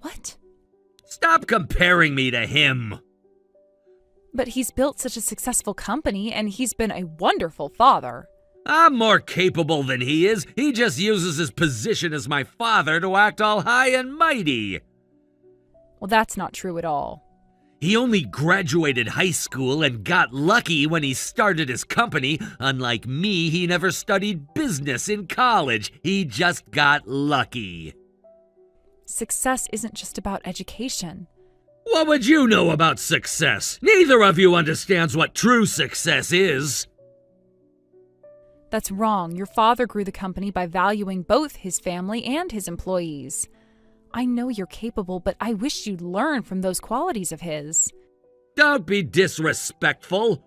What? Stop comparing me to him. But he's built such a successful company, and he's been a wonderful father. I'm more capable than he is. He just uses his position as my father to act all high and mighty. Well, that's not true at all. He only graduated high school and got lucky when he started his company. Unlike me, he never studied business in college. He just got lucky. Success isn't just about education. What would you know about success? Neither of you understands what true success is. That's wrong. Your father grew the company by valuing both his family and his employees. I know you're capable, but I wish you'd learn from those qualities of his. Don't be disrespectful.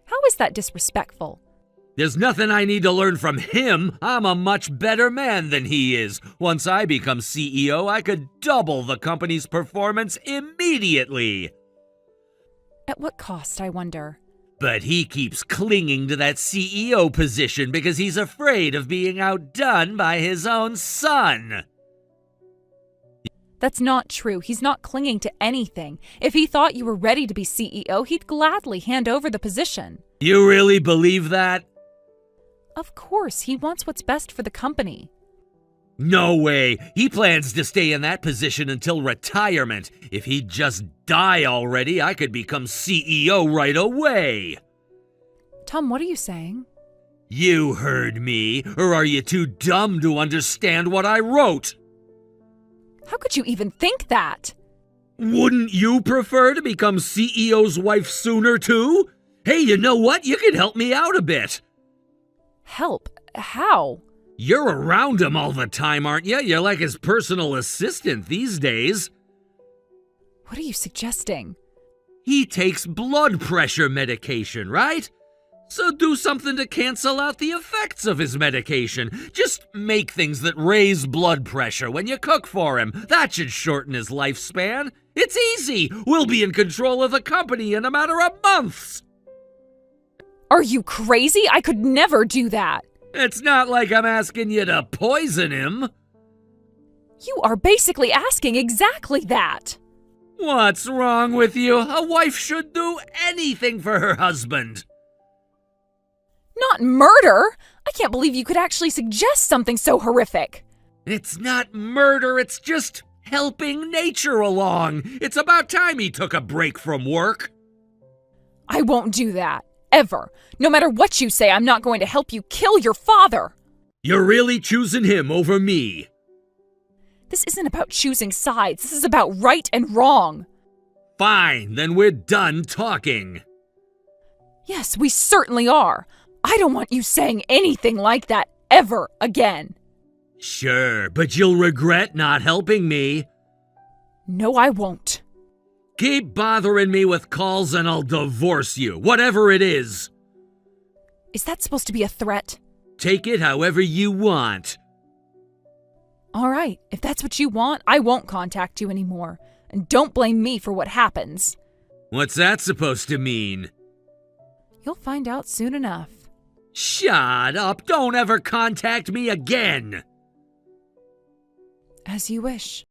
How is that disrespectful? There's nothing I need to learn from him. I'm a much better man than he is. Once I become CEO, I could double the company's performance immediately. At what cost, I wonder? But he keeps clinging to that CEO position because he's afraid of being outdone by his own son. That's not true. He's not clinging to anything. If he thought you were ready to be CEO, he'd gladly hand over the position. You really believe that? Of course, he wants what's best for the company. No way. He plans to stay in that position until retirement. If he'd just die already, I could become CEO right away. Tom, what are you saying? You heard me, or are you too dumb to understand what I wrote? How could you even think that? Wouldn't you prefer to become CEO's wife sooner too? Hey, you know what? You could help me out a bit. Help? How? You're around him all the time, aren't you? You're like his personal assistant these days. What are you suggesting? He takes blood pressure medication, right? So do something to cancel out the effects of his medication. Just make things that raise blood pressure when you cook for him. That should shorten his lifespan. It's easy. We'll be in control of the company in a matter of months. Are you crazy? I could never do that. It's not like I'm asking you to poison him. You are basically asking exactly that. What's wrong with you? A wife should do anything for her husband. Not murder! I can't believe you could actually suggest something so horrific. It's not murder, it's just helping nature along. It's about time he took a break from work. I won't do that. Ever. No matter what you say, I'm not going to help you kill your father. You're really choosing him over me. This isn't about choosing sides. This is about right and wrong. Fine, then we're done talking. Yes, we certainly are. I don't want you saying anything like that ever again. Sure, but you'll regret not helping me. No, I won't. Keep bothering me with calls and I'll divorce you, whatever it is. Is that supposed to be a threat? Take it however you want. All right, if that's what you want, I won't contact you anymore. And don't blame me for what happens. What's that supposed to mean? You'll find out soon enough. Shut up! Don't ever contact me again! As you wish.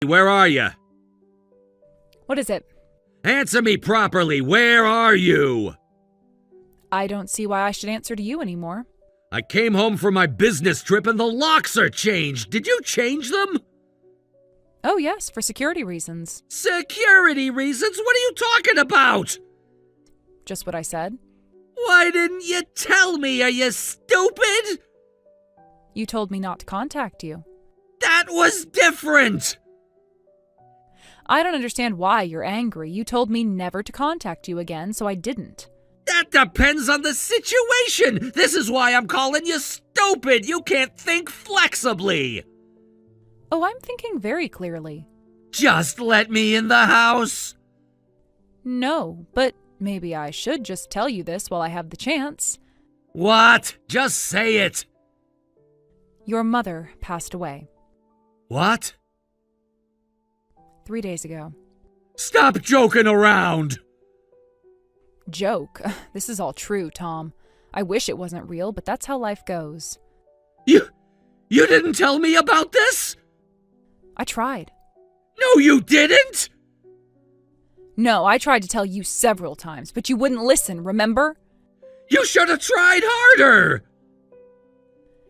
Where are you? What is it? Answer me properly. Where are you? I don't see why I should answer to you anymore. I came home from my business trip and the locks are changed. Did you change them? Oh, yes, for security reasons. Security reasons? What are you talking about? Just what I said. Why didn't you tell me? Are you stupid? You told me not to contact you. That was different. I don't understand why you're angry. You told me never to contact you again, so I didn't. That depends on the situation. This is why I'm calling you stupid. You can't think flexibly. Oh, I'm thinking very clearly. Just let me in the house. No, but maybe I should just tell you this while I have the chance. What? Just say it. Your mother passed away. What? 3 days ago. Stop joking around. Joke. This is all true, Tom. I wish it wasn't real, but that's how life goes. You didn't tell me about this? I tried. No, you didn't! No, I tried to tell you several times, but you wouldn't listen, remember? You should have tried harder!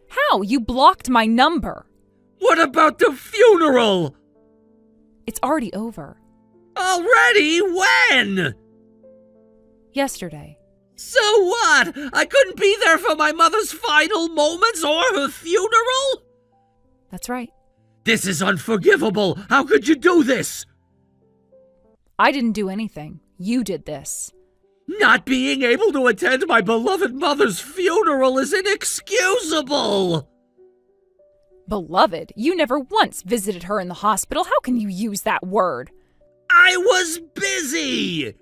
How? You blocked my number. What about the funeral? It's already over. Already? When? Yesterday. So what? I couldn't be there for my mother's final moments or her funeral? That's right. This is unforgivable. How could you do this? I didn't do anything. You did this. Not being able to attend my beloved mother's funeral is inexcusable. Beloved, you never once visited her in the hospital. How can you use that word? I was busy.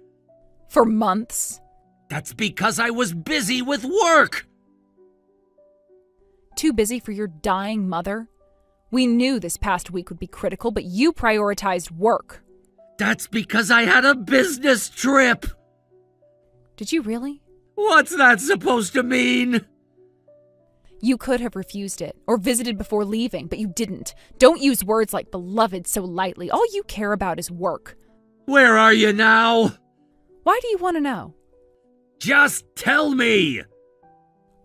For months. That's because I was busy with work. Too busy for your dying mother? We knew this past week would be critical, but you prioritized work. That's because I had a business trip. Did you really? What's that supposed to mean? You could have refused it, or visited before leaving, but you didn't. Don't use words like beloved so lightly. All you care about is work. Where are you now? Why do you want to know? Just tell me.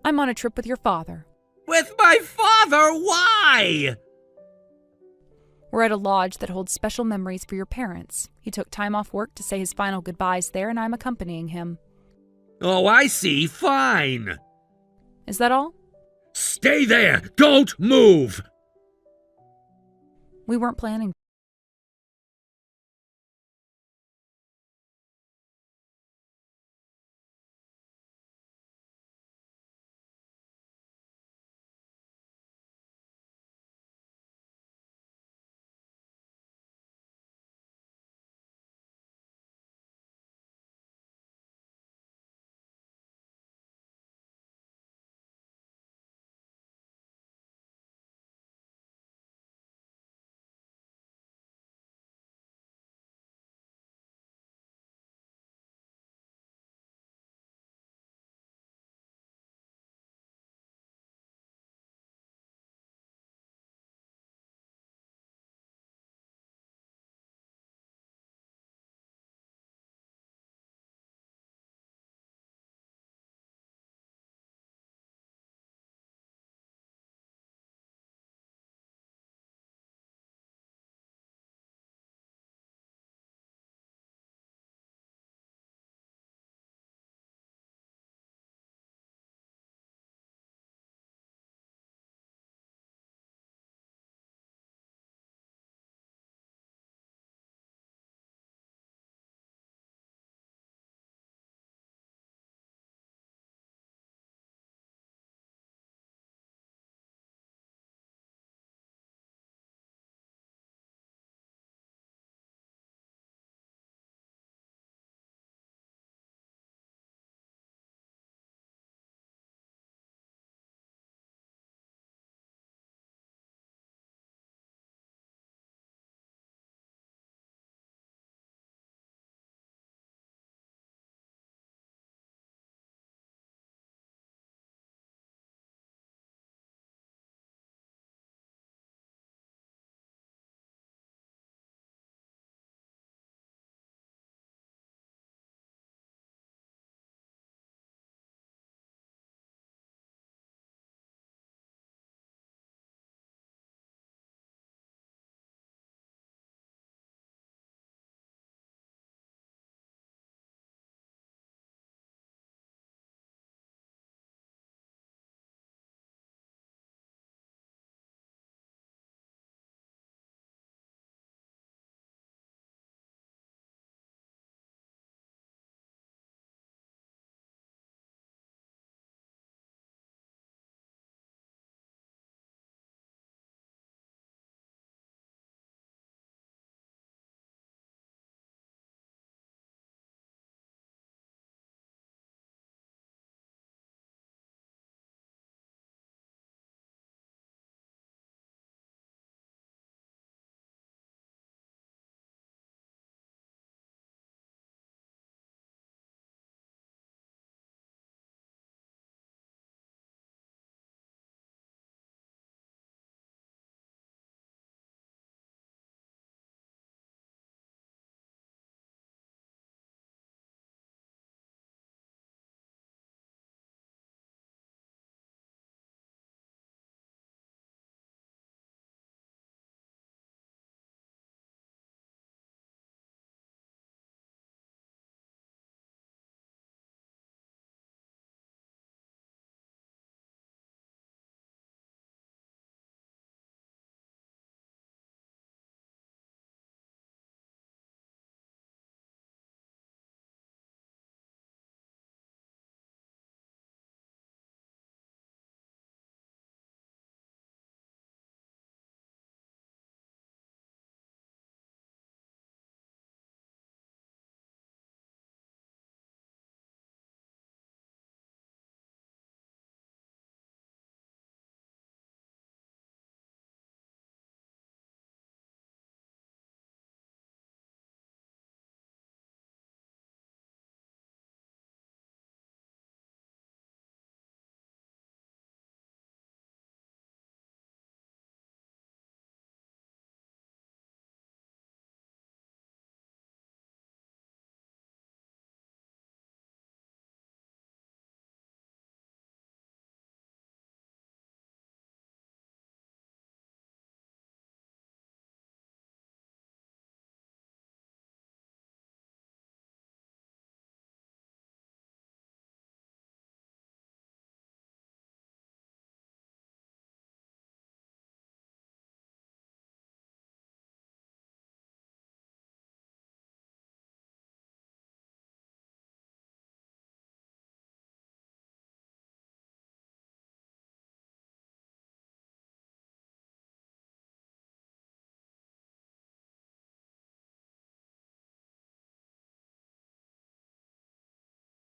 I'm on a trip with your father. With my father? Why? We're at a lodge that holds special memories for your parents. He took time off work to say his final goodbyes there, and I'm accompanying him. Oh, I see. Fine. Is that all? Stay there. Don't move. We weren't planning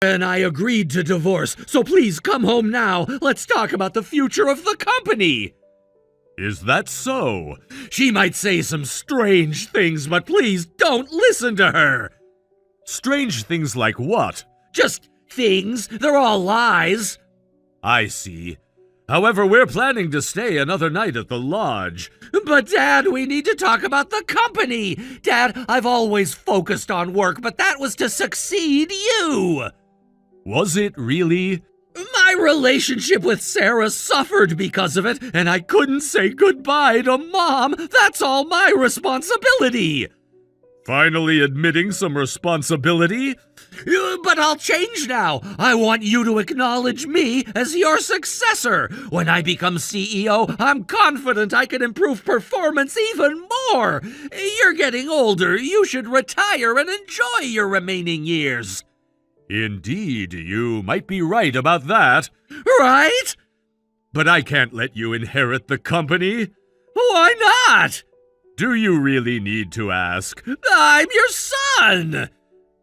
And I agreed to divorce, so please come home now. Let's talk about the future of the company. Is that so? She might say some strange things, but please don't listen to her. Strange things like what? Just things. They're all lies. I see. However, we're planning to stay another night at the lodge. But, Dad, we need to talk about the company. Dad, I've always focused on work, but that was to succeed you. Was it really? My relationship with Sarah suffered because of it, and I couldn't say goodbye to Mom. That's all my responsibility. Finally admitting some responsibility? But I'll change now. I want you to acknowledge me as your successor. When I become CEO, I'm confident I can improve performance even more. You're getting older. You should retire and enjoy your remaining years. Indeed, you might be right about that. Right? But I can't let you inherit the company. Why not? Do you really need to ask? I'm your son!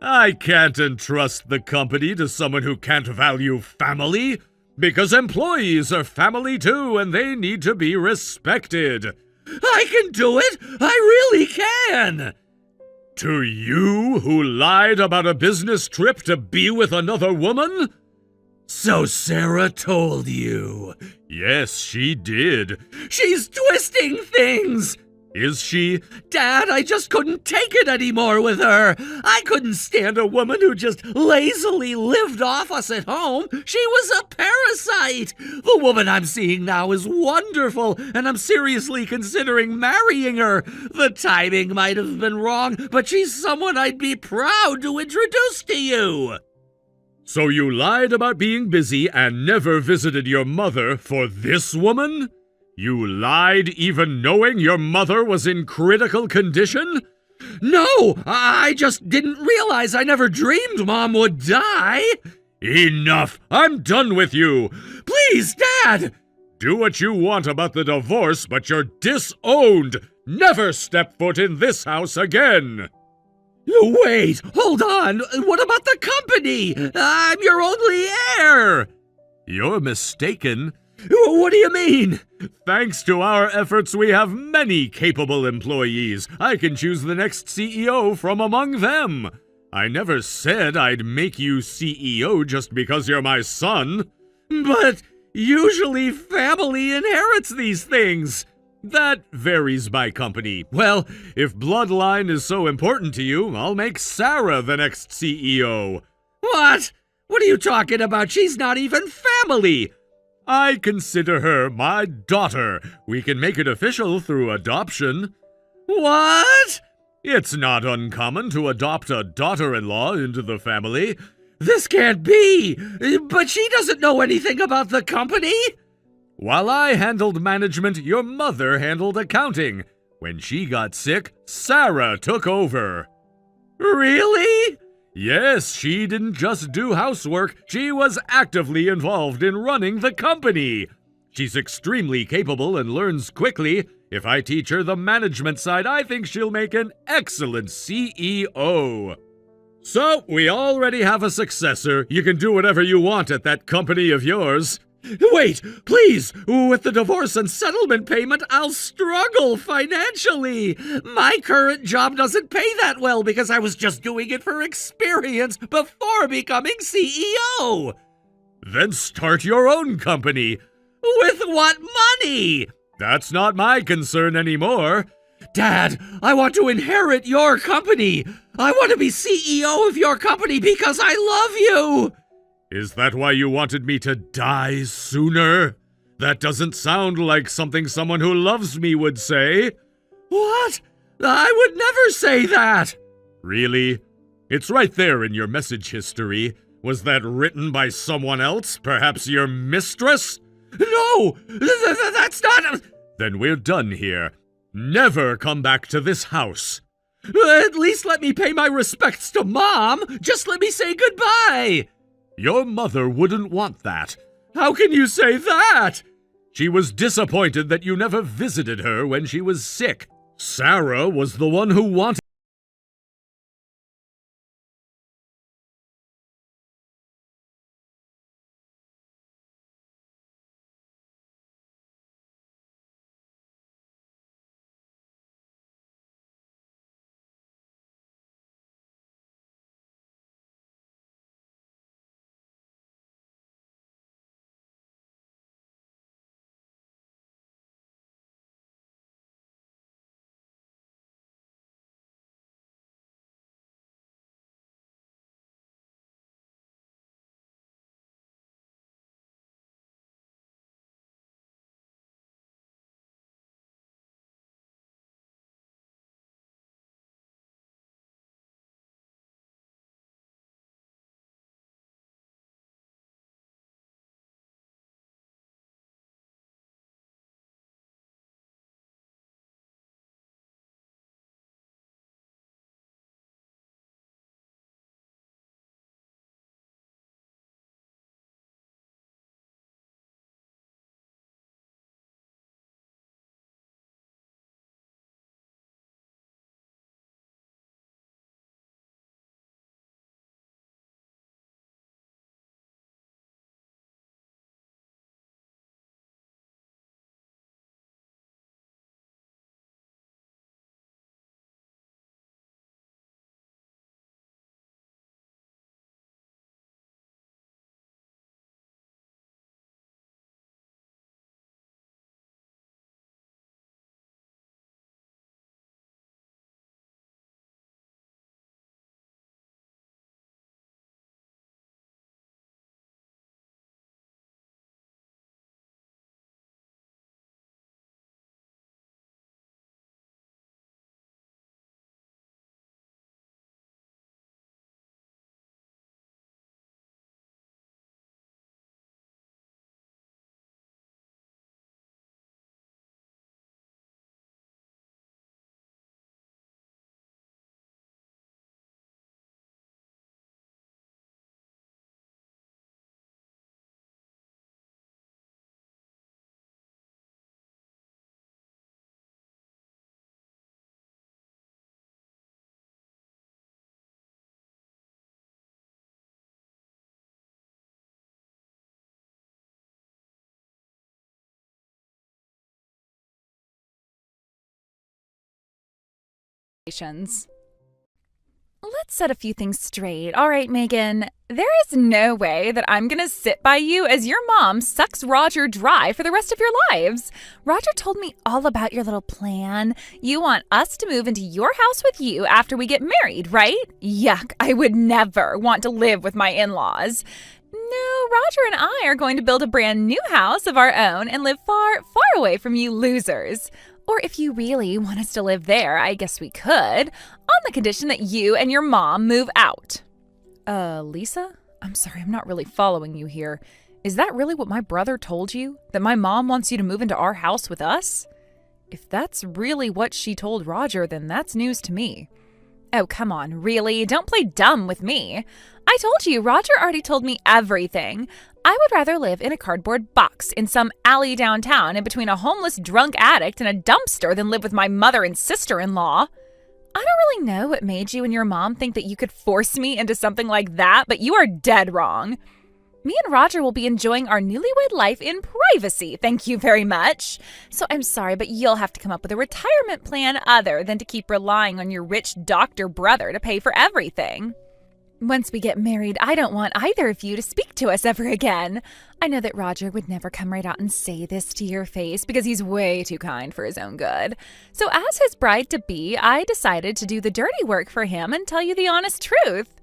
I can't entrust the company to someone who can't value family, because employees are family too, and they need to be respected. I can do it! I really can! To you, who lied about a business trip to be with another woman? So Sarah told you. Yes, she did. She's twisting things! Is she? Dad, I just couldn't take it anymore with her. I couldn't stand a woman who just lazily lived off us at home. She was a parasite. The woman I'm seeing now is wonderful, and I'm seriously considering marrying her. The timing might have been wrong, but she's someone I'd be proud to introduce to you. So you lied about being busy and never visited your mother for this woman? You lied even knowing your mother was in critical condition? No, I just didn't realize. I never dreamed Mom would die. Enough! I'm done with you! Please, Dad! Do what you want about the divorce, but you're disowned! Never step foot in this house again! Wait, hold on! What about the company? I'm your only heir! You're mistaken. What do you mean? Thanks to our efforts, we have many capable employees. I can choose the next CEO from among them. I never said I'd make you CEO just because you're my son. But usually family inherits these things. That varies by company. Well, if bloodline is so important to you, I'll make Sarah the next CEO. What? What are you talking about? She's not even family. I consider her my daughter. We can make it official through adoption. What? It's not uncommon to adopt a daughter-in-law into the family. This can't be! But she doesn't know anything about the company! While I handled management, your mother handled accounting. When she got sick, Sarah took over. Really? Yes, she didn't just do housework, she was actively involved in running the company. She's extremely capable and learns quickly. If I teach her the management side, I think she'll make an excellent CEO. So, we already have a successor. You can do whatever you want at that company of yours. Wait, please! With the divorce and settlement payment, I'll struggle financially! My current job doesn't pay that well because I was just doing it for experience before becoming CEO! Then start your own company! With what money? That's not my concern anymore. Dad, I want to inherit your company! I want to be CEO of your company because I love you! Is that why you wanted me to die sooner? That doesn't sound like something someone who loves me would say. What? I would never say that! Really? It's right there in your message history. Was that written by someone else? Perhaps your mistress? No! That's not... Then we're done here. Never come back to this house. At least let me pay my respects to Mom! Just let me say goodbye! Your mother wouldn't want that. How can you say that? She was disappointed that you never visited her when she was sick. Sarah was the one who wanted Let's set a few things straight. All right, Megan, there is no way that I'm going to sit by you as your mom sucks Roger dry for the rest of your lives. Roger told me all about your little plan. You want us to move into your house with you after we get married, right? Yuck, I would never want to live with my in-laws. No, Roger and I are going to build a brand new house of our own and live far, far away from you losers. Or if you really want us to live there, I guess we could, on the condition that you and your mom move out. Lisa? I'm sorry, I'm not really following you here. Is that really what my brother told you? That my mom wants you to move into our house with us? If that's really what she told Roger, then that's news to me. Oh, come on, really? Don't play dumb with me. I told you, Roger already told me everything. I would rather live in a cardboard box in some alley downtown in between a homeless drunk addict and a dumpster than live with my mother and sister-in-law. I don't really know what made you and your mom think that you could force me into something like that, but you are dead wrong. Me and Roger will be enjoying our newlywed life in privacy, thank you very much. So I'm sorry, but you'll have to come up with a retirement plan other than to keep relying on your rich doctor brother to pay for everything. Once we get married, I don't want either of you to speak to us ever again. I know that Roger would never come right out and say this to your face because he's way too kind for his own good. So as his bride-to-be, I decided to do the dirty work for him and tell you the honest truth.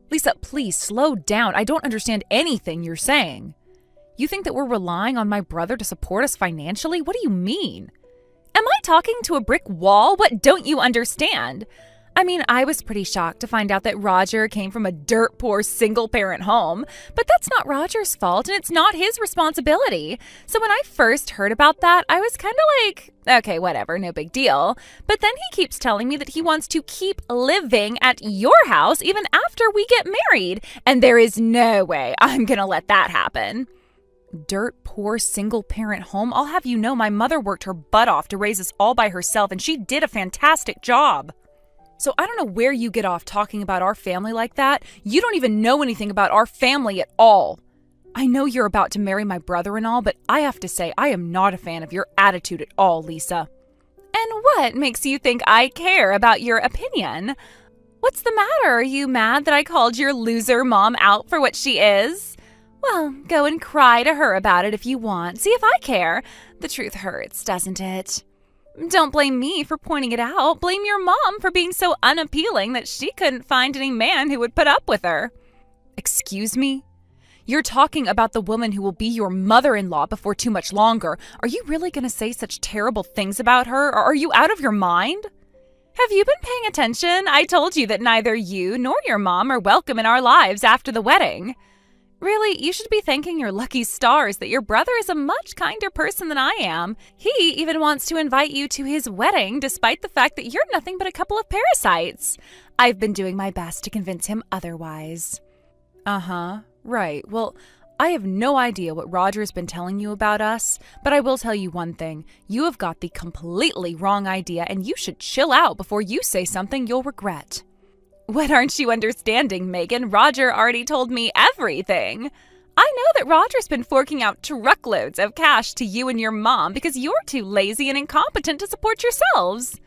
Lisa, please slow down. I don't understand anything you're saying. You think that we're relying on my brother to support us financially? What do you mean? Am I talking to a brick wall? What don't you understand? I mean, I was pretty shocked to find out that Roger came from a dirt poor single-parent home, but that's not Roger's fault and it's not his responsibility. So when I first heard about that, I was kind of like, okay, whatever, no big deal. But then he keeps telling me that he wants to keep living at your house even after we get married, and there is no way I'm gonna let that happen. Dirt poor single-parent home? I'll have you know my mother worked her butt off to raise us all by herself, and she did a fantastic job. So I don't know where you get off talking about our family like that. You don't even know anything about our family at all. I know you're about to marry my brother and all, but I have to say I am not a fan of your attitude at all, Lisa. And what makes you think I care about your opinion? What's the matter? Are you mad that I called your loser mom out for what she is? Well, go and cry to her about it if you want. See if I care. The truth hurts, doesn't it? Don't blame me for pointing it out. Blame your mom for being so unappealing that she couldn't find any man who would put up with her. Excuse me? You're talking about the woman who will be your mother-in-law before too much longer. Are you really going to say such terrible things about her, or are you out of your mind? Have you been paying attention? I told you that neither you nor your mom are welcome in our lives after the wedding. Really, you should be thanking your lucky stars that your brother is a much kinder person than I am. He even wants to invite you to his wedding, despite the fact that you're nothing but a couple of parasites. I've been doing my best to convince him otherwise. Right. Well, I have no idea what Roger has been telling you about us, but I will tell you one thing. You have got the completely wrong idea, and you should chill out before you say something you'll regret. What aren't you understanding, Megan? Roger already told me everything. I know that Roger's been forking out truckloads of cash to you and your mom because you're too lazy and incompetent to support yourselves.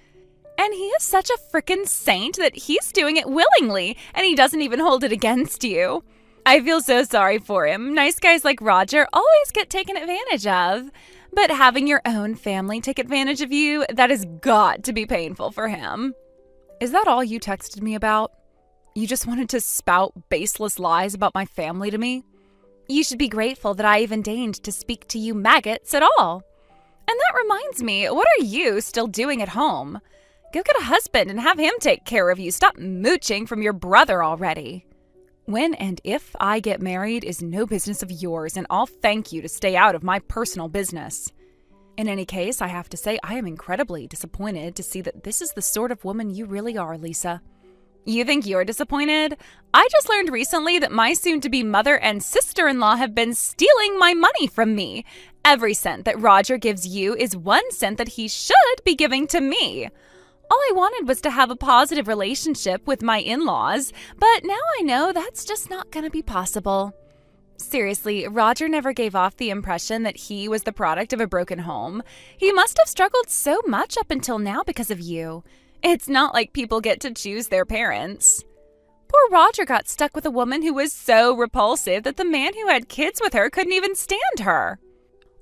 And he is such a frickin' saint that he's doing it willingly, and he doesn't even hold it against you. I feel so sorry for him. Nice guys like Roger always get taken advantage of. But having your own family take advantage of you, that has got to be painful for him. Is that all you texted me about? You just wanted to spout baseless lies about my family to me? You should be grateful that I even deigned to speak to you maggots at all. And that reminds me, what are you still doing at home? Go get a husband and have him take care of you. Stop mooching from your brother already. When and if I get married is no business of yours, and I'll thank you to stay out of my personal business. In any case, I have to say I am incredibly disappointed to see that this is the sort of woman you really are, Lisa. You think you're disappointed? I just learned recently that my soon-to-be mother and sister-in-law have been stealing my money from me. Every cent that Roger gives you is 1 cent that he should be giving to me. All I wanted was to have a positive relationship with my in-laws, but now I know that's just not going to be possible. Seriously, Roger never gave off the impression that he was the product of a broken home. He must have struggled so much up until now because of you. It's not like people get to choose their parents. Poor Roger got stuck with a woman who was so repulsive that the man who had kids with her couldn't even stand her.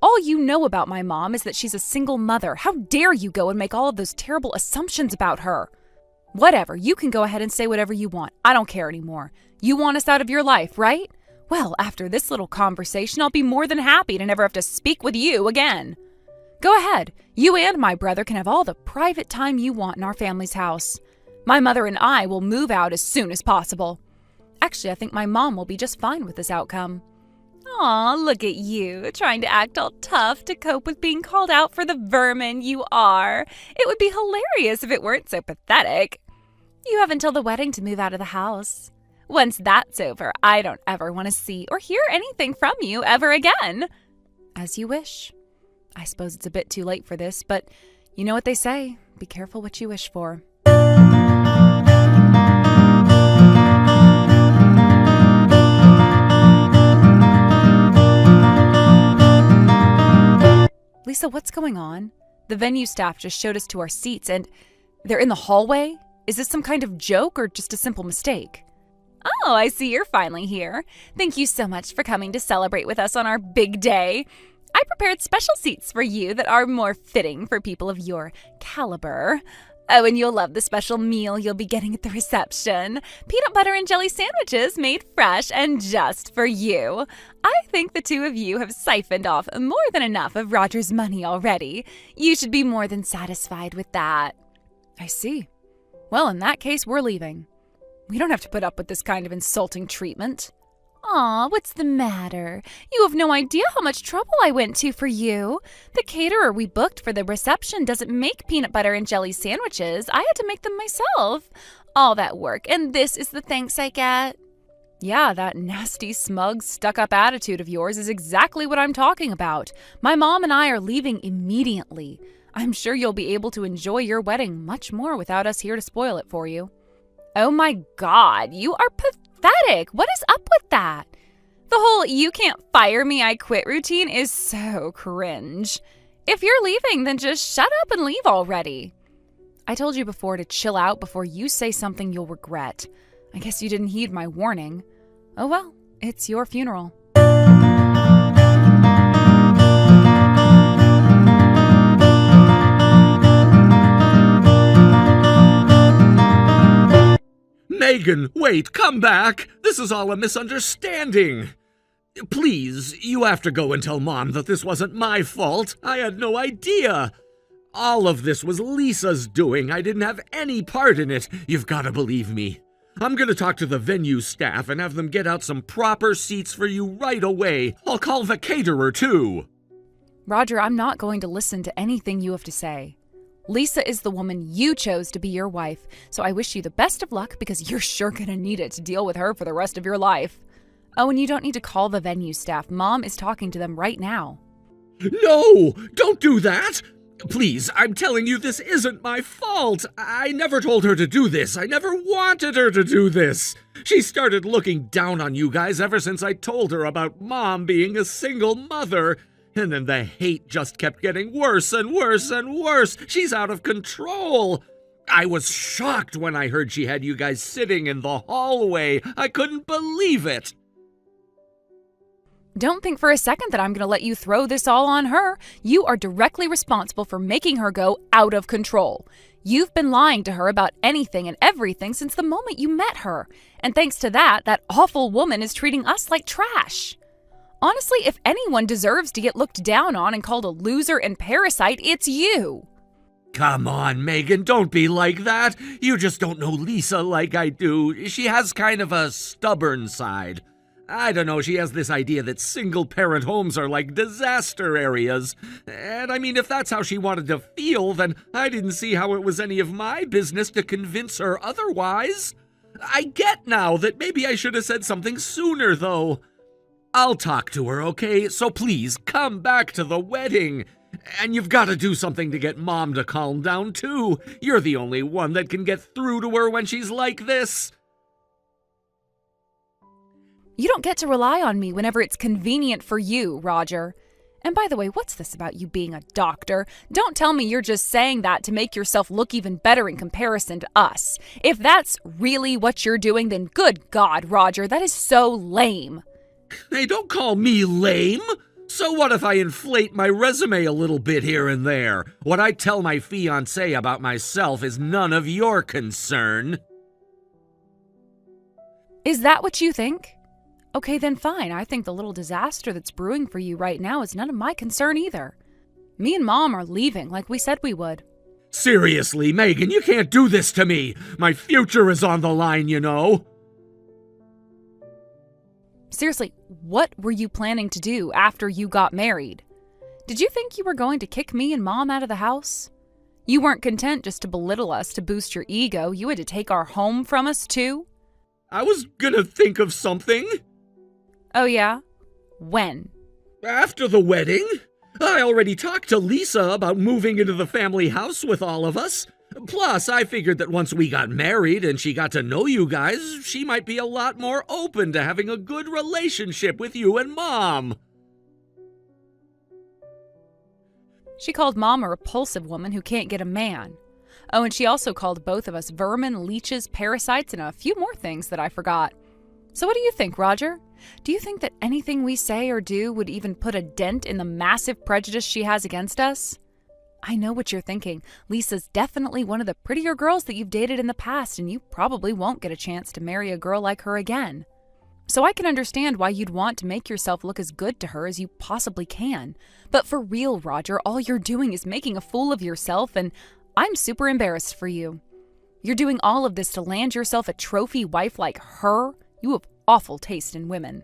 All you know about my mom is that she's a single mother. How dare you go and make all of those terrible assumptions about her? Whatever, you can go ahead and say whatever you want. I don't care anymore. You want us out of your life, right? Well, after this little conversation, I'll be more than happy to never have to speak with you again. Go ahead. You and my brother can have all the private time you want in our family's house. My mother and I will move out as soon as possible. Actually, I think my mom will be just fine with this outcome. Aw, look at you, trying to act all tough to cope with being called out for the vermin you are. It would be hilarious if it weren't so pathetic. You have until the wedding to move out of the house. Once that's over, I don't ever want to see or hear anything from you ever again. As you wish. I suppose it's a bit too late for this, but you know what they say, be careful what you wish for. Lisa, what's going on? The venue staff just showed us to our seats and they're in the hallway? Is this some kind of joke or just a simple mistake? Oh, I see you're finally here. Thank you so much for coming to celebrate with us on our big day. I prepared special seats for you that are more fitting for people of your caliber. Oh, and you'll love the special meal you'll be getting at the reception. Peanut butter and jelly sandwiches made fresh and just for you. I think the two of you have siphoned off more than enough of Roger's money already. You should be more than satisfied with that. I see. Well, in that case, we're leaving. We don't have to put up with this kind of insulting treatment. Aw, what's the matter? You have no idea how much trouble I went to for you. The caterer we booked for the reception doesn't make peanut butter and jelly sandwiches. I had to make them myself. All that work, and this is the thanks I get? Yeah, that nasty, smug, stuck-up attitude of yours is exactly what I'm talking about. My mom and I are leaving immediately. I'm sure you'll be able to enjoy your wedding much more without us here to spoil it for you. Oh my God, you are pathetic. What is up with that? The whole "you can't fire me, I quit" routine is so cringe. If you're leaving, then just shut up and leave already. I told you before to chill out before you say something you'll regret. I guess you didn't heed my warning. Oh well, it's your funeral. Megan, wait, come back! This is all a misunderstanding! Please, you have to go and tell Mom that this wasn't my fault. I had no idea. All of this was Lisa's doing. I didn't have any part in it. You've got to believe me. I'm gonna talk to the venue staff and have them get out some proper seats for you right away. I'll call the caterer, too. Roger, I'm not going to listen to anything you have to say. Lisa is the woman you chose to be your wife, so I wish you the best of luck because you're sure gonna need it to deal with her for the rest of your life. Oh, and you don't need to call the venue staff. Mom is talking to them right now. No! Don't do that! Please, I'm telling you this isn't my fault. I never told her to do this. I never wanted her to do this. She started looking down on you guys ever since I told her about Mom being a single mother. And then the hate just kept getting worse and worse and worse. She's out of control. I was shocked when I heard she had you guys sitting in the hallway. I couldn't believe it. Don't think for a second that I'm going to let you throw this all on her. You are directly responsible for making her go out of control. You've been lying to her about anything and everything since the moment you met her. And thanks to that, that awful woman is treating us like trash. Honestly, if anyone deserves to get looked down on and called a loser and parasite, it's you. Come on, Megan, don't be like that. You just don't know Lisa like I do. She has kind of a stubborn side. I don't know, she has this idea that single-parent homes are like disaster areas. And I mean, if that's how she wanted to feel, then I didn't see how it was any of my business to convince her otherwise. I get now that maybe I should have said something sooner, though. I'll talk to her, okay? So please, come back to the wedding. And you've got to do something to get Mom to calm down, too. You're the only one that can get through to her when she's like this. You don't get to rely on me whenever it's convenient for you, Roger. And by the way, what's this about you being a doctor? Don't tell me you're just saying that to make yourself look even better in comparison to us. If that's really what you're doing, then good God, Roger, that is so lame. Hey, don't call me lame. So what if I inflate my resume a little bit here and there? What I tell my fiancé about myself is none of your concern. Is that what you think? Okay, then fine. I think the little disaster that's brewing for you right now is none of my concern either. Me and Mom are leaving like we said we would. Seriously, Megan, you can't do this to me. My future is on the line, you know. Seriously, what were you planning to do after you got married? Did you think you were going to kick me and Mom out of the house? You weren't content just to belittle us to boost your ego. You had to take our home from us, too? I was gonna think of something. Oh, yeah? When? After the wedding. I already talked to Lisa about moving into the family house with all of us. Plus, I figured that once we got married and she got to know you guys, she might be a lot more open to having a good relationship with you and Mom. She called Mom a repulsive woman who can't get a man. Oh, and she also called both of us vermin, leeches, parasites, and a few more things that I forgot. So what do you think, Roger? Do you think that anything we say or do would even put a dent in the massive prejudice she has against us? I know what you're thinking. Lisa's definitely one of the prettier girls that you've dated in the past, and you probably won't get a chance to marry a girl like her again. So I can understand why you'd want to make yourself look as good to her as you possibly can. But for real, Roger, all you're doing is making a fool of yourself, and I'm super embarrassed for you. You're doing all of this to land yourself a trophy wife like her? You have awful taste in women.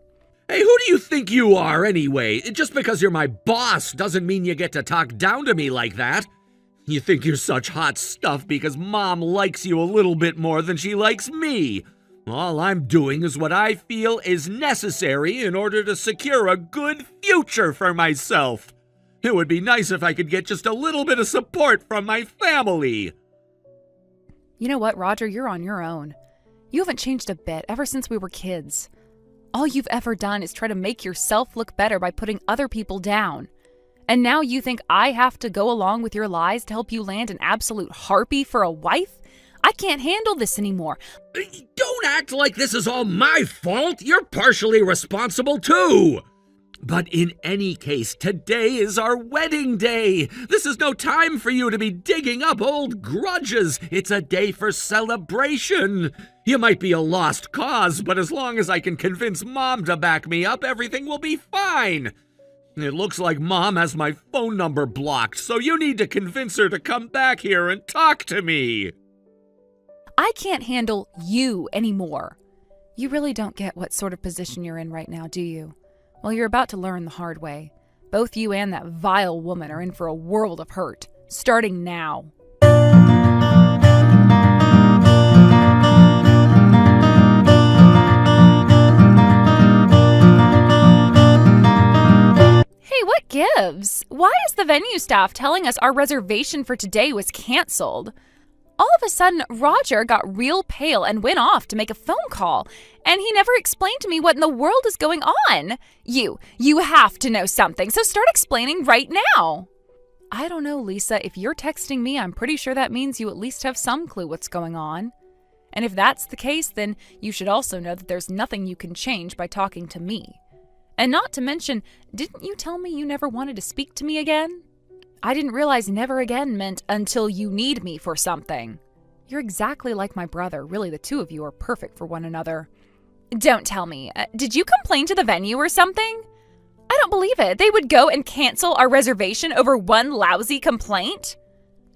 Hey, who do you think you are, anyway? Just because you're my boss doesn't mean you get to talk down to me like that. You think you're such hot stuff because Mom likes you a little bit more than she likes me. All I'm doing is what I feel is necessary in order to secure a good future for myself. It would be nice if I could get just a little bit of support from my family. You know what, Roger? You're on your own. You haven't changed a bit ever since we were kids. All you've ever done is try to make yourself look better by putting other people down. And now you think I have to go along with your lies to help you land an absolute harpy for a wife? I can't handle this anymore. Don't act like this is all my fault. You're partially responsible too. But in any case, today is our wedding day. This is no time for you to be digging up old grudges. It's a day for celebration. You might be a lost cause, but as long as I can convince Mom to back me up, everything will be fine. It looks like Mom has my phone number blocked, so you need to convince her to come back here and talk to me. I can't handle you anymore. You really don't get what sort of position you're in right now, do you? Well, you're about to learn the hard way. Both you and that vile woman are in for a world of hurt, starting now. Hey, what gives? Why is the venue staff telling us our reservation for today was canceled? All of a sudden, Roger got real pale and went off to make a phone call, and he never explained to me what in the world is going on. You have to know something, so start explaining right now. I don't know, Lisa. If you're texting me, I'm pretty sure that means you at least have some clue what's going on. And if that's the case, then you should also know that there's nothing you can change by talking to me. And not to mention, didn't you tell me you never wanted to speak to me again? I didn't realize never again meant until you need me for something. You're exactly like my brother. Really, the two of you are perfect for one another. Don't tell me. Did you complain to the venue or something? I don't believe it. They would go and cancel our reservation over one lousy complaint?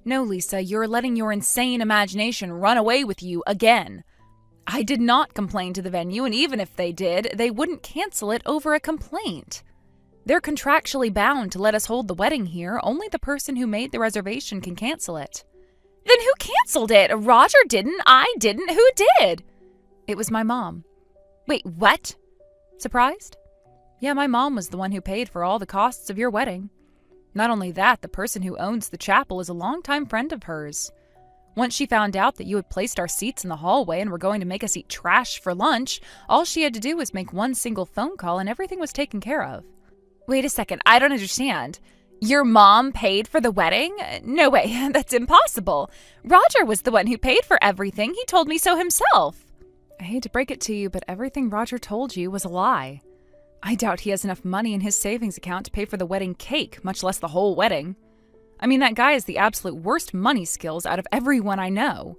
No, Lisa, you're letting your insane imagination run away with you again. I did not complain to the venue, and even if they did, they wouldn't cancel it over a complaint. They're contractually bound to let us hold the wedding here. Only the person who made the reservation can cancel it. Then who canceled it? Roger didn't. I didn't. Who did? It was my mom. Wait, what? Surprised? Yeah, my mom was the one who paid for all the costs of your wedding. Not only that, the person who owns the chapel is a longtime friend of hers. Once she found out that you had placed our seats in the hallway and were going to make us eat trash for lunch, all she had to do was make one single phone call and everything was taken care of. Wait a second, I don't understand. Your mom paid for the wedding? No way, that's impossible. Roger was the one who paid for everything. He told me so himself. I hate to break it to you, but everything Roger told you was a lie. I doubt he has enough money in his savings account to pay for the wedding cake, much less the whole wedding. I mean, that guy has the absolute worst money skills out of everyone I know.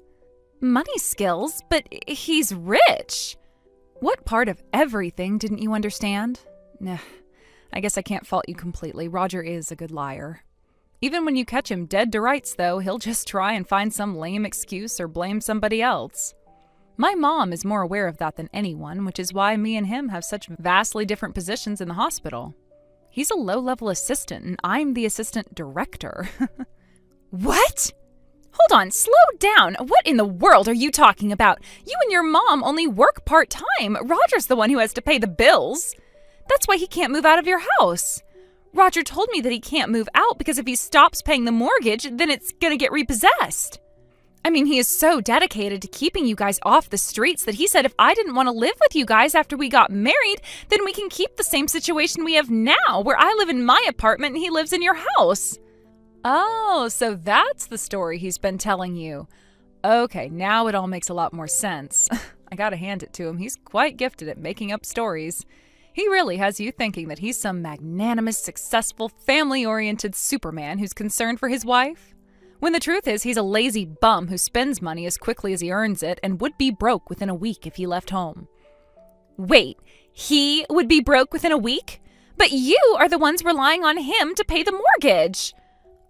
Money skills? But he's rich. What part of everything didn't you understand? Nah, I guess I can't fault you completely. Roger is a good liar. Even when you catch him dead to rights, though, he'll just try and find some lame excuse or blame somebody else. My mom is more aware of that than anyone, which is why me and him have such vastly different positions in the hospital. He's a low-level assistant, and I'm the assistant director. What? Hold on, slow down. What in the world are you talking about? You and your mom only work part-time. Roger's the one who has to pay the bills. That's why he can't move out of your house. Roger told me that he can't move out because if he stops paying the mortgage, then it's gonna get repossessed. I mean, he is so dedicated to keeping you guys off the streets that he said if I didn't want to live with you guys after we got married, then we can keep the same situation we have now, where I live in my apartment and he lives in your house. Oh, so that's the story he's been telling you. Okay, now it all makes a lot more sense. I gotta hand it to him. He's quite gifted at making up stories. He really has you thinking that he's some magnanimous, successful, family-oriented Superman who's concerned for his wife. When the truth is, he's a lazy bum who spends money as quickly as he earns it and would be broke within a week if he left home. Wait, he would be broke within a week? But you are the ones relying on him to pay the mortgage.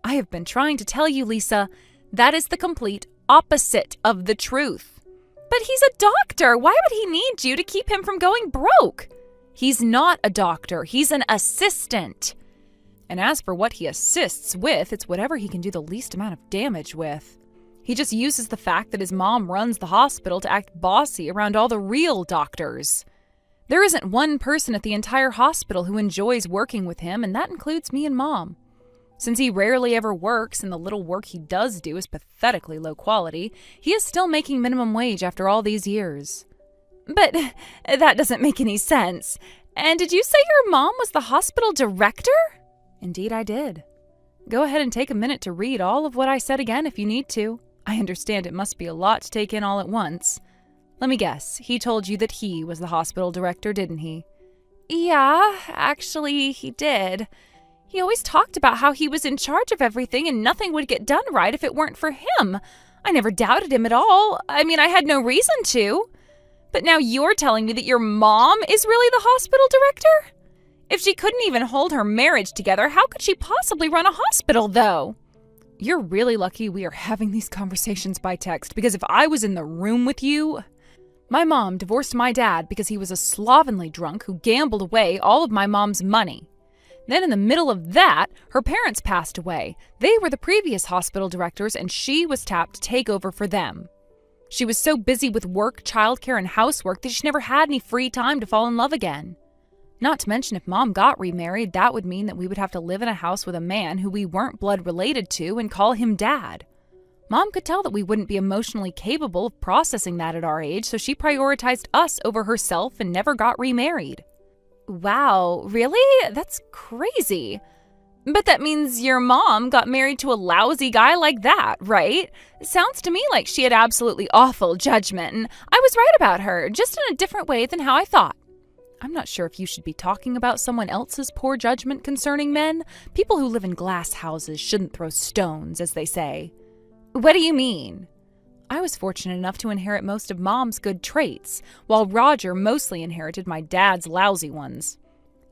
I have been trying to tell you, Lisa, that is the complete opposite of the truth. But he's a doctor. Why would he need you to keep him from going broke? He's not a doctor. He's an assistant. And as for what he assists with, it's whatever he can do the least amount of damage with. He just uses the fact that his mom runs the hospital to act bossy around all the real doctors. There isn't one person at the entire hospital who enjoys working with him, and that includes me and Mom. Since he rarely ever works and the little work he does do is pathetically low quality, he is still making minimum wage after all these years. But that doesn't make any sense. And did you say your mom was the hospital director? Indeed, I did. Go ahead and take a minute to read all of what I said again if you need to. I understand it must be a lot to take in all at once. Let me guess, he told you that he was the hospital director, didn't he? Yeah, actually, he did. He always talked about how he was in charge of everything and nothing would get done right if it weren't for him. I never doubted him at all. I mean, I had no reason to. But now you're telling me that your mom is really the hospital director? If she couldn't even hold her marriage together, how could she possibly run a hospital, though? You're really lucky we are having these conversations by text, because if I was in the room with you... My mom divorced my dad because he was a slovenly drunk who gambled away all of my mom's money. Then in the middle of that, her parents passed away. They were the previous hospital directors, and she was tapped to take over for them. She was so busy with work, childcare, and housework that she never had any free time to fall in love again. Not to mention, if Mom got remarried, that would mean that we would have to live in a house with a man who we weren't blood related to and call him Dad. Mom could tell that we wouldn't be emotionally capable of processing that at our age, so she prioritized us over herself and never got remarried. Wow, really? That's crazy. But that means your mom got married to a lousy guy like that, right? Sounds to me like she had absolutely awful judgment, and I was right about her, just in a different way than how I thought. I'm not sure if you should be talking about someone else's poor judgment concerning men. People who live in glass houses shouldn't throw stones, as they say. What do you mean? I was fortunate enough to inherit most of Mom's good traits, while Roger mostly inherited my dad's lousy ones.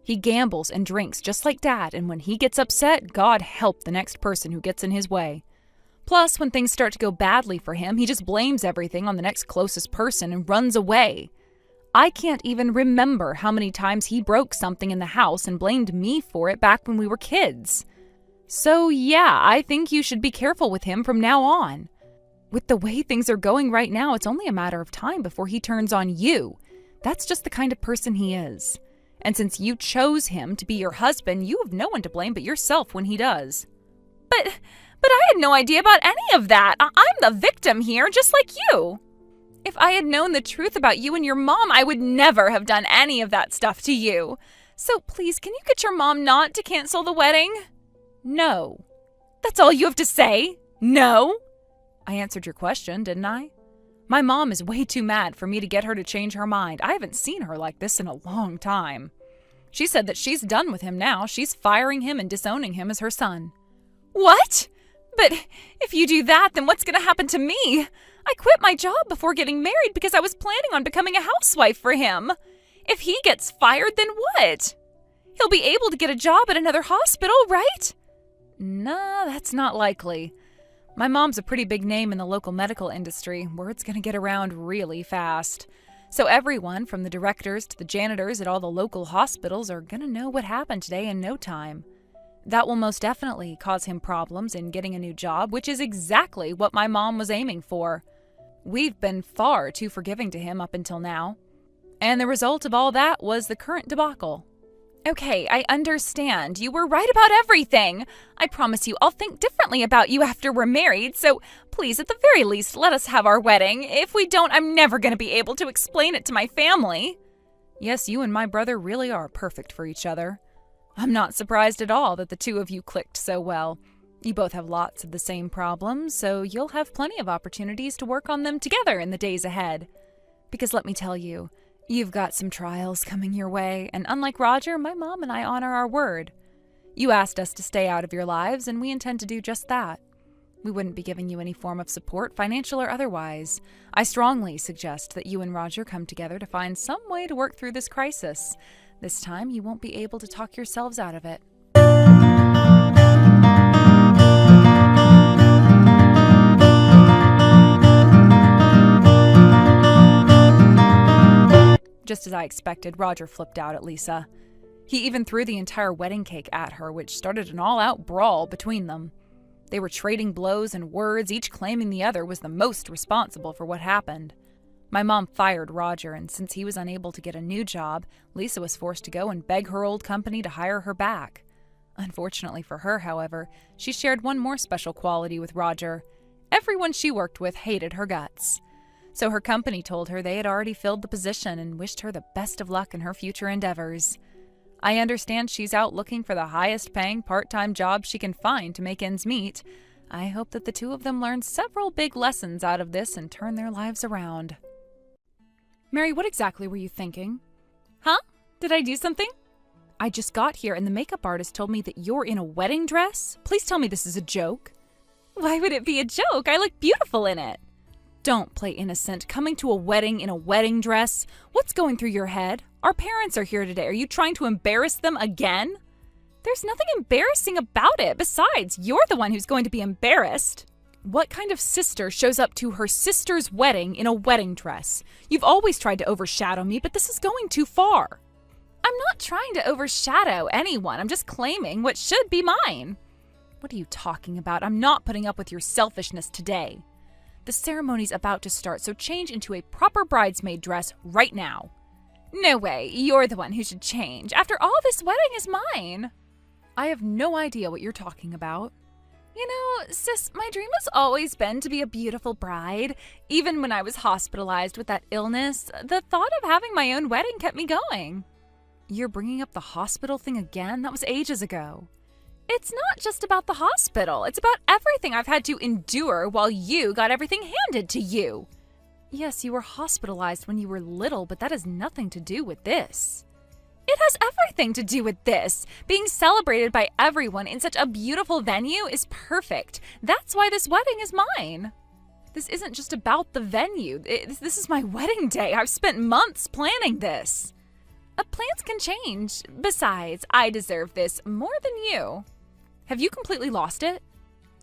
He gambles and drinks just like Dad, and when he gets upset, God help the next person who gets in his way. Plus, when things start to go badly for him, he just blames everything on the next closest person and runs away. I can't even remember how many times he broke something in the house and blamed me for it back when we were kids. So yeah, I think you should be careful with him from now on. With the way things are going right now, it's only a matter of time before he turns on you. That's just the kind of person he is. And since you chose him to be your husband, you have no one to blame but yourself when he does. But I had no idea about any of that. I'm the victim here, just like you. If I had known the truth about you and your mom, I would never have done any of that stuff to you. So please, can you get your mom not to cancel the wedding? No. That's all you have to say? No? I answered your question, didn't I? My mom is way too mad for me to get her to change her mind. I haven't seen her like this in a long time. She said that she's done with him now. She's firing him and disowning him as her son. What? But if you do that, then what's going to happen to me? I quit my job before getting married because I was planning on becoming a housewife for him. If he gets fired, then what? He'll be able to get a job at another hospital, right? Nah, that's not likely. My mom's a pretty big name in the local medical industry. Word's going to get around really fast. So everyone, from the directors to the janitors at all the local hospitals, are going to know what happened today in no time. That will most definitely cause him problems in getting a new job, which is exactly what my mom was aiming for. We've been far too forgiving to him up until now. And the result of all that was the current debacle. Okay, I understand. You were right about everything. I promise you I'll think differently about you after we're married, so please, at the very least, let us have our wedding. If we don't, I'm never going to be able to explain it to my family. Yes, you and my brother really are perfect for each other. I'm not surprised at all that the two of you clicked so well. You both have lots of the same problems, so you'll have plenty of opportunities to work on them together in the days ahead. Because let me tell you, you've got some trials coming your way, and unlike Roger, my mom and I honor our word. You asked us to stay out of your lives, and we intend to do just that. We wouldn't be giving you any form of support, financial or otherwise. I strongly suggest that you and Roger come together to find some way to work through this crisis. This time, you won't be able to talk yourselves out of it. Just as I expected, Roger flipped out at Lisa. He even threw the entire wedding cake at her, which started an all-out brawl between them. They were trading blows and words, each claiming the other was the most responsible for what happened. My mom fired Roger, and since he was unable to get a new job, Lisa was forced to go and beg her old company to hire her back. Unfortunately for her, however, she shared one more special quality with Roger. Everyone she worked with hated her guts. So her company told her they had already filled the position and wished her the best of luck in her future endeavors. I understand she's out looking for the highest-paying part-time job she can find to make ends meet. I hope that the two of them learn several big lessons out of this and turn their lives around. Mary, what exactly were you thinking? Huh? Did I do something? I just got here and the makeup artist told me that you're in a wedding dress. Please tell me this is a joke. Why would it be a joke? I look beautiful in it. Don't play innocent. Coming to a wedding in a wedding dress? What's going through your head? Our parents are here today. Are you trying to embarrass them again? There's nothing embarrassing about it. Besides, you're the one who's going to be embarrassed. What kind of sister shows up to her sister's wedding in a wedding dress? You've always tried to overshadow me, but this is going too far. I'm not trying to overshadow anyone. I'm just claiming what should be mine. What are you talking about? I'm not putting up with your selfishness today. The ceremony's about to start, so change into a proper bridesmaid dress right now. No way. You're the one who should change. After all, this wedding is mine. I have no idea what you're talking about. You know, sis, my dream has always been to be a beautiful bride. Even when I was hospitalized with that illness, the thought of having my own wedding kept me going. You're bringing up the hospital thing again? That was ages ago. It's not just about the hospital. It's about everything I've had to endure while you got everything handed to you. Yes, you were hospitalized when you were little, but that has nothing to do with this. It has everything to do with this. Being celebrated by everyone in such a beautiful venue is perfect. That's why this wedding is mine. This isn't just about the venue. This is my wedding day. I've spent months planning this. Plans can change. Besides, I deserve this more than you. Have you completely lost it?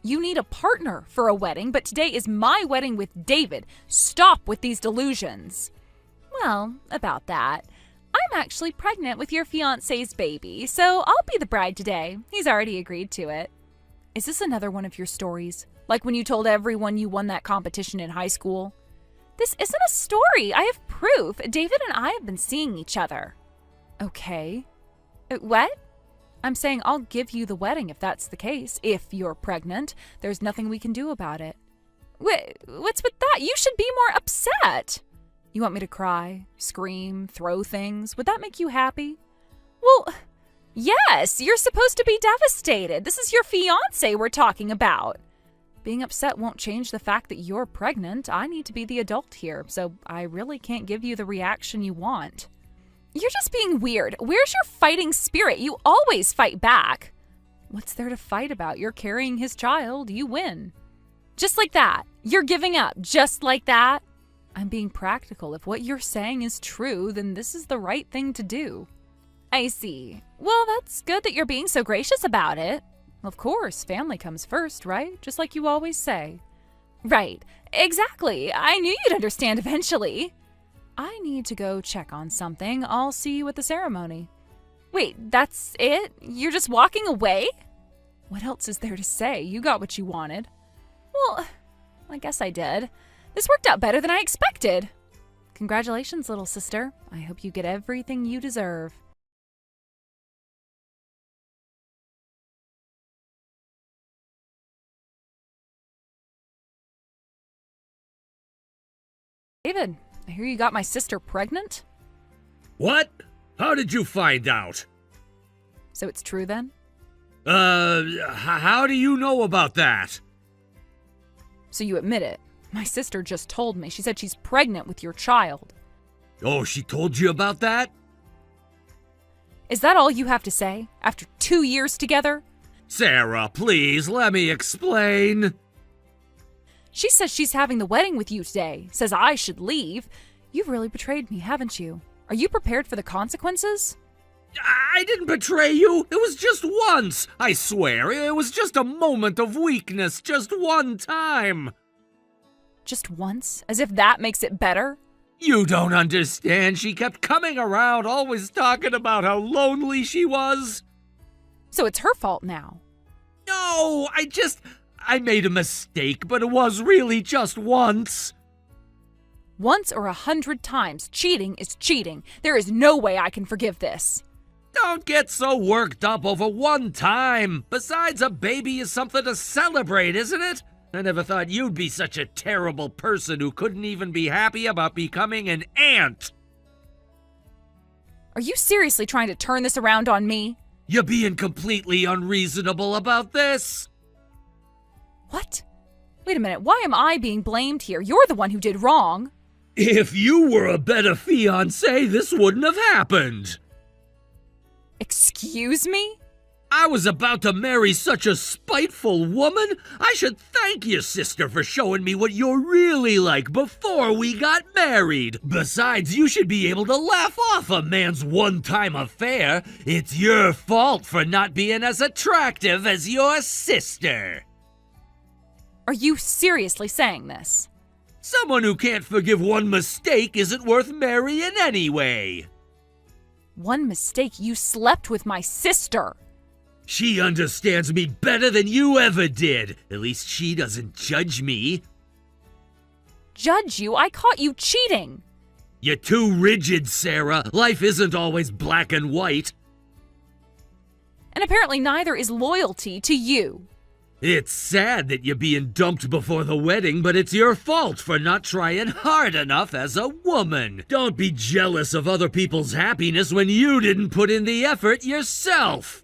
You need a partner for a wedding, but today is my wedding with David. Stop with these delusions. Well, about that. I'm actually pregnant with your fiancé's baby, so I'll be the bride today. He's already agreed to it. Is this another one of your stories? Like when you told everyone you won that competition in high school? This isn't a story. I have proof. David and I have been seeing each other. Okay. What? I'm saying I'll give you the wedding if that's the case. If you're pregnant, there's nothing we can do about it. What's with that? You should be more upset. You want me to cry, scream, throw things? Would that make you happy? Well, yes, you're supposed to be devastated. This is your fiancé we're talking about. Being upset won't change the fact that you're pregnant. I need to be the adult here, so I really can't give you the reaction you want. You're just being weird. Where's your fighting spirit? You always fight back. What's there to fight about? You're carrying his child. You win. Just like that. You're giving up. Just like that. I'm being practical. If what you're saying is true, then this is the right thing to do. I see. Well, that's good that you're being so gracious about it. Of course, family comes first, right? Just like you always say. Right. Exactly. I knew you'd understand eventually. I need to go check on something. I'll see you at the ceremony. Wait, that's it? You're just walking away? What else is there to say? You got what you wanted. Well, I guess I did. This worked out better than I expected. Congratulations, little sister. I hope you get everything you deserve. David, I hear you got my sister pregnant? What? How did you find out? So it's true then? How do you know about that? So you admit it. My sister just told me. She said she's pregnant with your child. Oh, she told you about that? Is that all you have to say? After 2 years together? Sarah, please, let me explain. She says she's having the wedding with you today. Says I should leave. You've really betrayed me, haven't you? Are you prepared for the consequences? I didn't betray you. It was just once. I swear, it was just a moment of weakness. Just one time. Just once? As if that makes it better? You don't understand. She kept coming around, always talking about how lonely she was. So it's her fault now. No, I made a mistake, but it was really just once. Once or 100 times, cheating is cheating. There is no way I can forgive this. Don't get so worked up over one time. Besides, a baby is something to celebrate, isn't it? I never thought you'd be such a terrible person who couldn't even be happy about becoming an aunt. Are you seriously trying to turn this around on me? You're being completely unreasonable about this. What? Wait a minute, why am I being blamed here? You're the one who did wrong. If you were a better fiancé, this wouldn't have happened. Excuse me? I was about to marry such a spiteful woman. I should thank your sister for showing me what you're really like before we got married. Besides, you should be able to laugh off a man's one-time affair. It's your fault for not being as attractive as your sister. Are you seriously saying this? Someone who can't forgive one mistake isn't worth marrying anyway. One mistake, you slept with my sister. She understands me better than you ever did. At least she doesn't judge me. Judge you? I caught you cheating. You're too rigid, Sarah. Life isn't always black and white. And apparently neither is loyalty to you. It's sad that you're being dumped before the wedding, but it's your fault for not trying hard enough as a woman. Don't be jealous of other people's happiness when you didn't put in the effort yourself.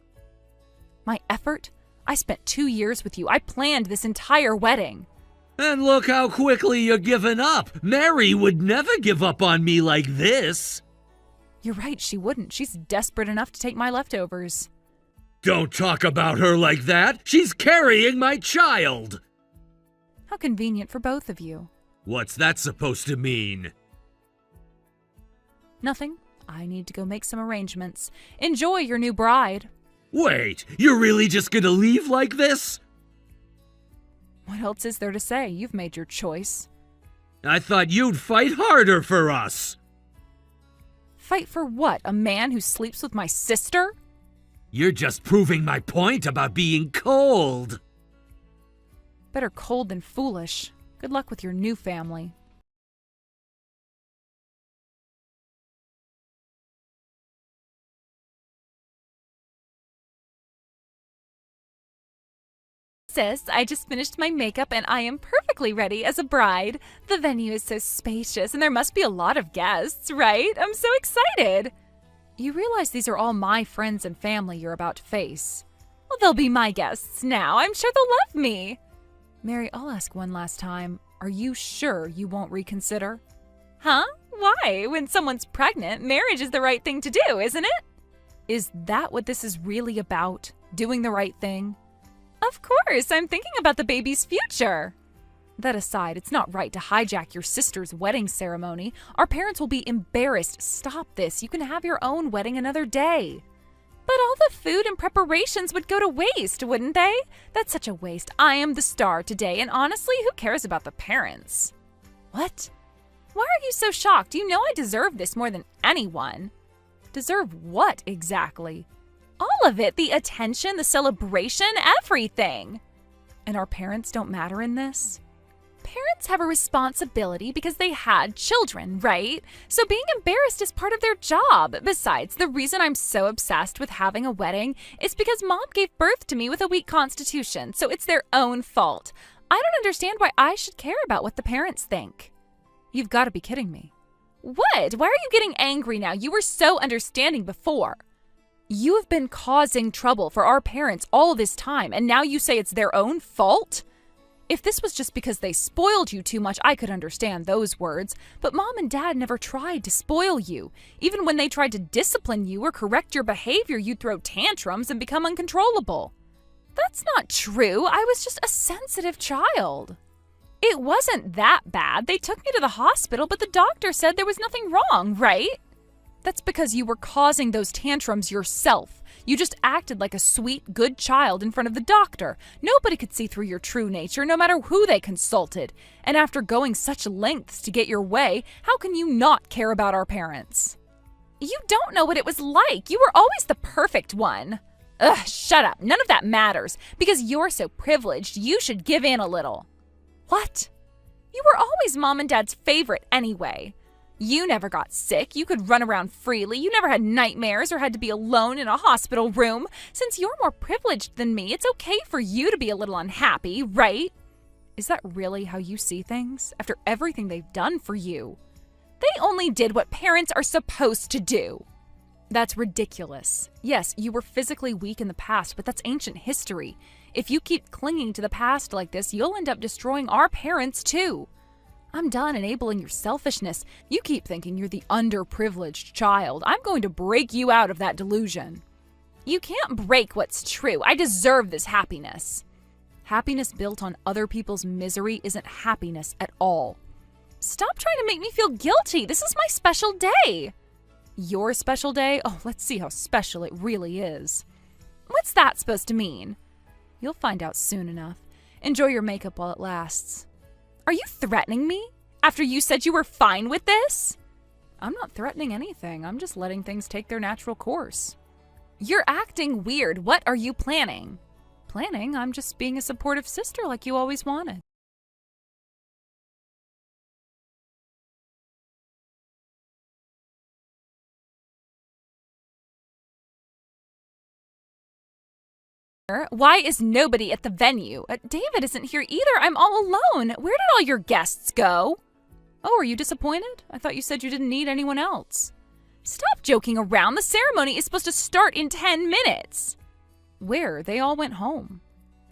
My effort? I spent 2 years with you. I planned this entire wedding. And look how quickly you're giving up. Mary would never give up on me like this. You're right, she wouldn't. She's desperate enough to take my leftovers. Don't talk about her like that. She's carrying my child. How convenient for both of you. What's that supposed to mean? Nothing. I need to go make some arrangements. Enjoy your new bride. Wait, you're really just gonna leave like this? What else is there to say? You've made your choice. I thought you'd fight harder for us. Fight for what? A man who sleeps with my sister? You're just proving my point about being cold. Better cold than foolish. Good luck with your new family. Sis, I just finished my makeup and I am perfectly ready as a bride. The venue is so spacious and there must be a lot of guests, right? I'm so excited. You realize these are all my friends and family you're about to face. Well, they'll be my guests now. I'm sure they'll love me. Mary, I'll ask one last time. Are you sure you won't reconsider? Huh? Why? When someone's pregnant, marriage is the right thing to do, isn't it? Is that what this is really about? Doing the right thing? Of course, I'm thinking about the baby's future. That aside, it's not right to hijack your sister's wedding ceremony. Our parents will be embarrassed. Stop this. You can have your own wedding another day. But all the food and preparations would go to waste, wouldn't they? That's such a waste. I am the star today, and honestly, who cares about the parents? What? Why are you so shocked? You know I deserve this more than anyone. Deserve what exactly? All of it. The attention, the celebration, everything. And our parents don't matter in this? Parents have a responsibility because they had children, right? So being embarrassed is part of their job. Besides, the reason I'm so obsessed with having a wedding is because Mom gave birth to me with a weak constitution, so it's their own fault. I don't understand why I should care about what the parents think. You've got to be kidding me. What? Why are you getting angry now? You were so understanding before. You have been causing trouble for our parents all this time, and now you say it's their own fault? If this was just because they spoiled you too much, I could understand those words. But Mom and Dad never tried to spoil you. Even when they tried to discipline you or correct your behavior, you'd throw tantrums and become uncontrollable. That's not true. I was just a sensitive child. It wasn't that bad. They took me to the hospital, but the doctor said there was nothing wrong, right? That's because you were causing those tantrums yourself. You just acted like a sweet, good child in front of the doctor. Nobody could see through your true nature, no matter who they consulted. And after going such lengths to get your way, how can you not care about our parents? You don't know what it was like. You were always the perfect one. Ugh, shut up. None of that matters. Because you're so privileged, you should give in a little. What? You were always Mom and Dad's favorite anyway. You never got sick. You could run around freely. You never had nightmares or had to be alone in a hospital room. Since you're more privileged than me, it's okay for you to be a little unhappy, right? Is that really how you see things? After everything they've done for you? They only did what parents are supposed to do. That's ridiculous. Yes, you were physically weak in the past, but that's ancient history. If you keep clinging to the past like this, you'll end up destroying our parents too. I'm done enabling your selfishness. You keep thinking you're the underprivileged child. I'm going to break you out of that delusion. You can't break what's true. I deserve this happiness. Happiness built on other people's misery isn't happiness at all. Stop trying to make me feel guilty. This is my special day. Your special day? Oh, let's see how special it really is. What's that supposed to mean? You'll find out soon enough. Enjoy your makeup while it lasts. Are you threatening me? After you said you were fine with this? I'm not threatening anything. I'm just letting things take their natural course. You're acting weird. What are you planning? Planning? I'm just being a supportive sister like you always wanted. Why is nobody at the venue? David isn't here either. I'm all alone. Where did all your guests go? Oh, are you disappointed? I thought you said you didn't need anyone else. Stop joking around. The ceremony is supposed to start in 10 minutes. Where? They all went home.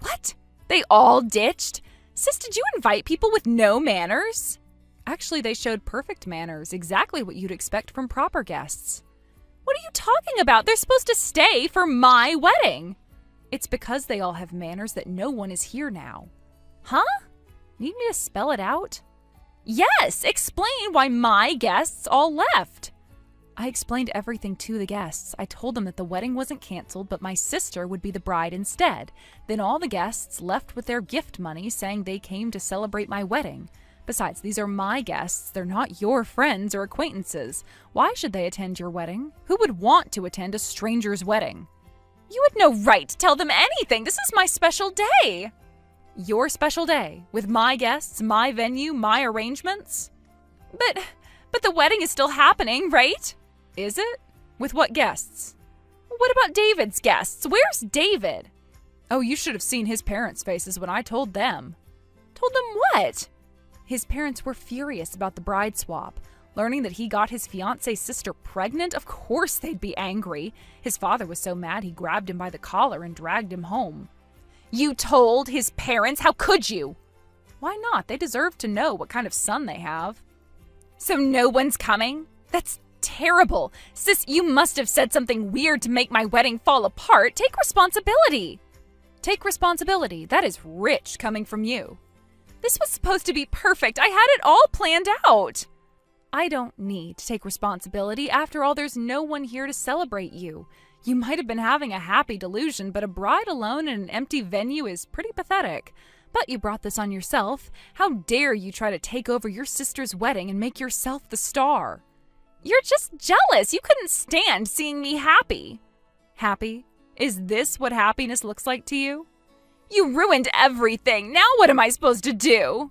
What? They all ditched? Sis, did you invite people with no manners? Actually, they showed perfect manners, exactly what you'd expect from proper guests. What are you talking about? They're supposed to stay for my wedding. It's because they all have manners that no one is here now. Huh? Need me to spell it out? Yes, explain why my guests all left. I explained everything to the guests. I told them that the wedding wasn't canceled, but my sister would be the bride instead. Then all the guests left with their gift money, saying they came to celebrate my wedding. Besides, these are my guests. They're not your friends or acquaintances. Why should they attend your wedding? Who would want to attend a stranger's wedding? You had no right to tell them anything. This is my special day. Your special day? With my guests, my venue, my arrangements? But the wedding is still happening, right? Is it? With what guests? What about David's guests? Where's David? Oh, you should have seen his parents' faces when I told them. Told them what? His parents were furious about the bride swap. Learning that he got his fiance's sister pregnant, of course they'd be angry. His father was so mad he grabbed him by the collar and dragged him home. You told his parents? How could you? Why not? They deserve to know what kind of son they have. So no one's coming? That's terrible. Sis, you must have said something weird to make my wedding fall apart. Take responsibility. Take responsibility. That is rich coming from you. This was supposed to be perfect. I had it all planned out. I don't need to take responsibility. After all, there's no one here to celebrate you. You might have been having a happy delusion, but a bride alone in an empty venue is pretty pathetic. But you brought this on yourself. How dare you try to take over your sister's wedding and make yourself the star? You're just jealous. You couldn't stand seeing me happy. Happy? Is this what happiness looks like to you? You ruined everything. Now what am I supposed to do?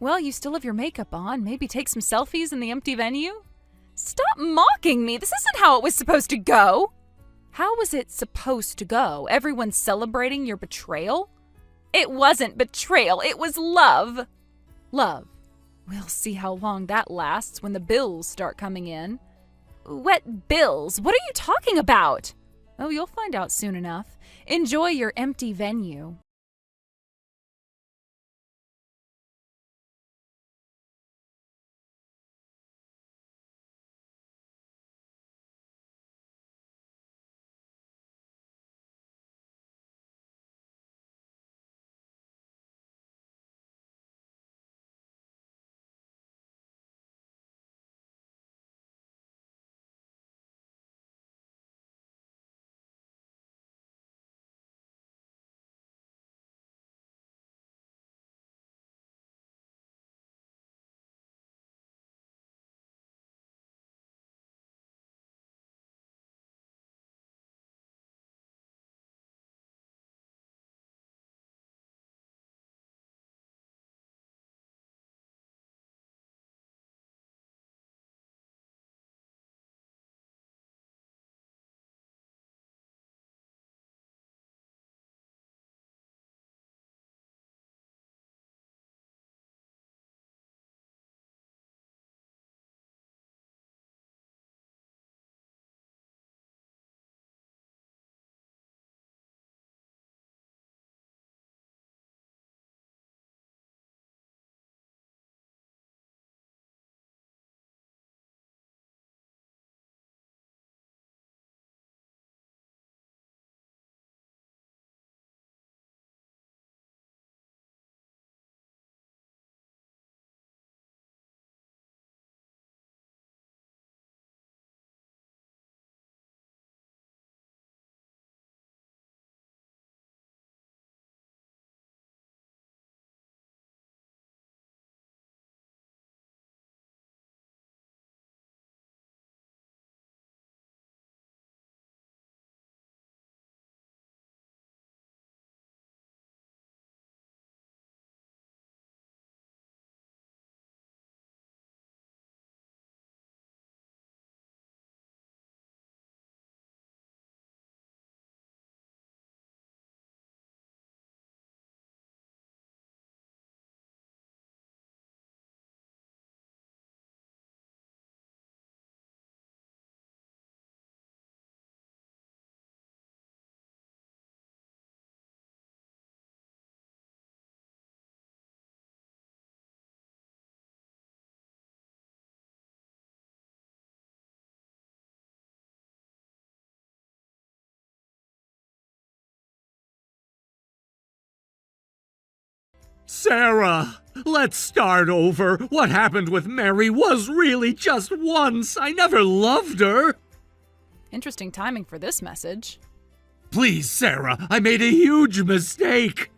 Well, you still have your makeup on. Maybe take some selfies in the empty venue? Stop mocking me. This isn't how it was supposed to go. How was it supposed to go? Everyone celebrating your betrayal? It wasn't betrayal. It was love. Love. We'll see how long that lasts when the bills start coming in. What bills? What are you talking about? Oh, you'll find out soon enough. Enjoy your empty venue. Sarah, let's start over. What happened with Mary was really just once. I never loved her. Interesting timing for this message. Please, Sarah, I made a huge mistake.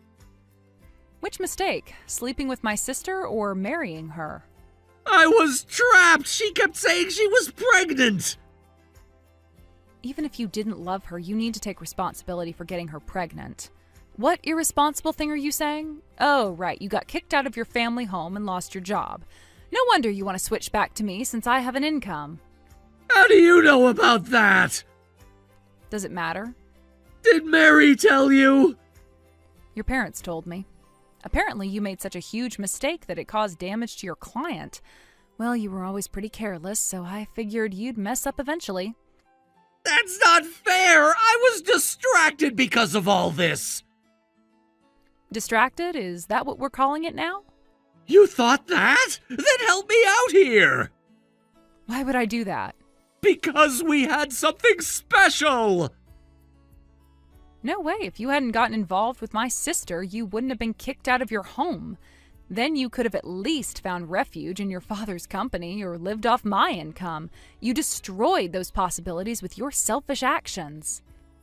Which mistake? Sleeping with my sister or marrying her? I was trapped. She kept saying she was pregnant. Even if you didn't love her, you need to take responsibility for getting her pregnant. What irresponsible thing are you saying? Oh, right, you got kicked out of your family home and lost your job. No wonder you want to switch back to me since I have an income. How do you know about that? Does it matter? Did Mary tell you? Your parents told me. Apparently, you made such a huge mistake that it caused damage to your client. Well, you were always pretty careless, so I figured you'd mess up eventually. That's not fair! I was distracted because of all this! Distracted? Is that what we're calling it now? You thought that? Then help me out here! Why would I do that? Because we had something special! No way. If you hadn't gotten involved with my sister, you wouldn't have been kicked out of your home. Then you could have at least found refuge in your father's company or lived off my income. You destroyed those possibilities with your selfish actions.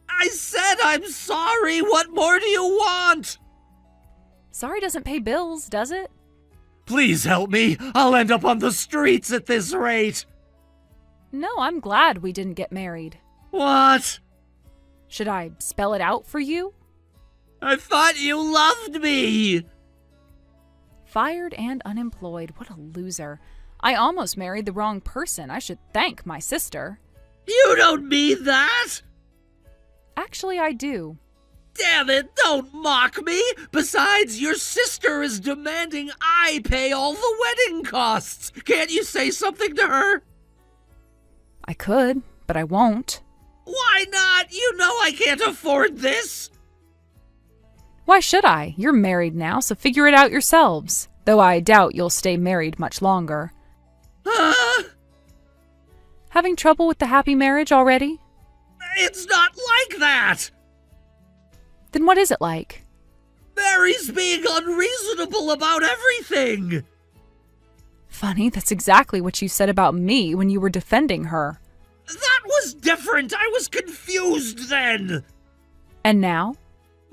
I said I'm sorry! What more do you want? Sorry doesn't pay bills, does it? Please help me! I'll end up on the streets at this rate! No, I'm glad we didn't get married. What? Should I spell it out for you? I thought you loved me! Fired and unemployed. What a loser. I almost married the wrong person. I should thank my sister. You don't mean that! Actually, I do. Damn it, don't mock me! Besides, your sister is demanding I pay all the wedding costs! Can't you say something to her? I could, but I won't. Why not? You know I can't afford this! Why should I? You're married now, so figure it out yourselves. Though I doubt you'll stay married much longer. Huh? Having trouble with the happy marriage already? It's not like that! Then what is it like? Mary's being unreasonable about everything! Funny, that's exactly what you said about me when you were defending her. That was different! I was confused then! And now?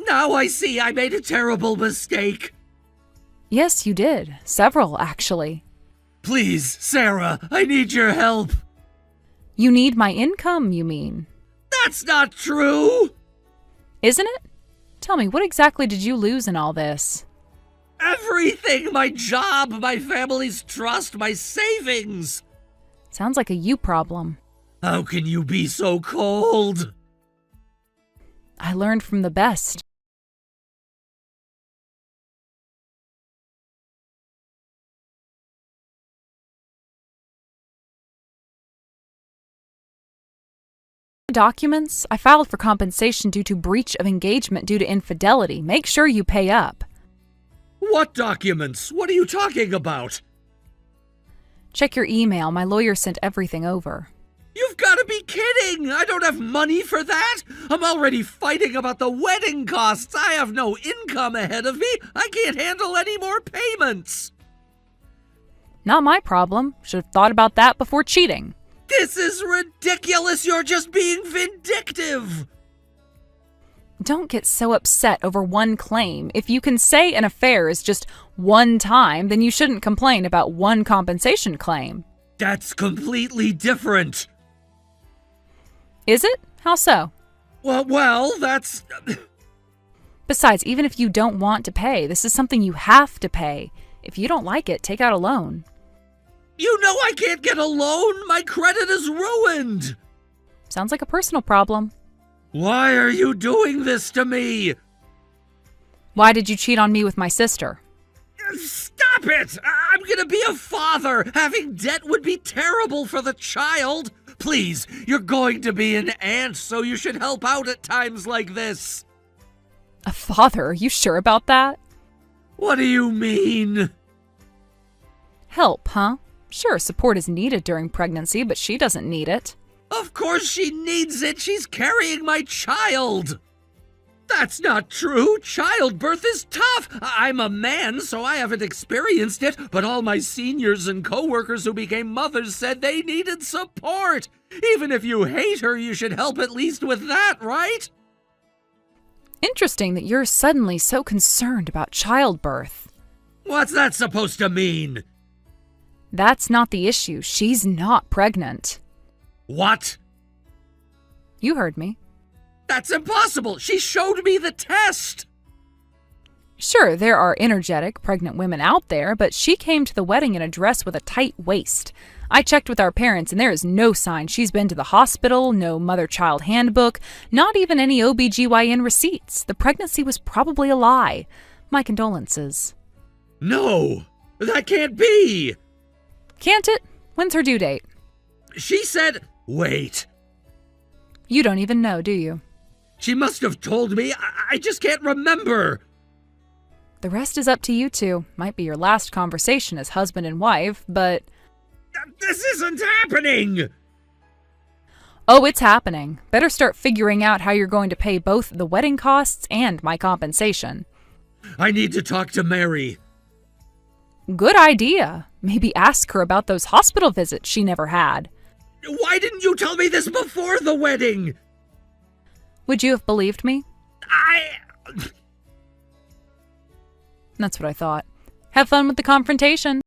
Now I see I made a terrible mistake. Yes, you did. Several, actually. Please, Sarah, I need your help. You need my income, you mean? That's not true! Isn't it? Tell me, what exactly did you lose in all this? Everything! My job, my family's trust, my savings! Sounds like a you problem. How can you be so cold? I learned from the best. Documents? I filed for compensation due to breach of engagement due to infidelity. Make sure you pay up. What documents? What are you talking about? Check your email. My lawyer sent everything over. You've got to be kidding! I don't have money for that! I'm already fighting about the wedding costs! I have no income ahead of me! I can't handle any more payments! Not my problem. Should have thought about that before cheating. This is ridiculous! You're just being vindictive! Don't get so upset over one claim. If you can say an affair is just one time, then you shouldn't complain about one compensation claim. That's completely different. Is it? How so? Well, that's... Besides, even if you don't want to pay, this is something you have to pay. If you don't like it, take out a loan. You know I can't get a loan! My credit is ruined! Sounds like a personal problem. Why are you doing this to me? Why did you cheat on me with my sister? Stop it! I'm gonna be a father! Having debt would be terrible for the child! Please, you're going to be an aunt, so you should help out at times like this! A father? Are you sure about that? What do you mean? Help, huh? Sure, support is needed during pregnancy, but she doesn't need it. Of course she needs it! She's carrying my child! That's not true! Childbirth is tough! I'm a man, so I haven't experienced it, but all my seniors and coworkers who became mothers said they needed support! Even if you hate her, you should help at least with that, right? Interesting that you're suddenly so concerned about childbirth. What's that supposed to mean? That's not the issue. She's not pregnant. What? You heard me. That's impossible! She showed me the test! Sure, there are energetic, pregnant women out there, but she came to the wedding in a dress with a tight waist. I checked with our parents, and there is no sign she's been to the hospital, no mother-child handbook, not even any OBGYN receipts. The pregnancy was probably a lie. My condolences. No! That can't be! Can't it? When's her due date? She said, wait. You don't even know, do you? She must have told me. I just can't remember. The rest is up to you two. Might be your last conversation as husband and wife, but... This isn't happening! Oh, it's happening. Better start figuring out how you're going to pay both the wedding costs and my compensation. I need to talk to Mary. Good idea. Maybe ask her about those hospital visits she never had. Why didn't you tell me this before the wedding? Would you have believed me? That's what I thought. Have fun with the confrontation.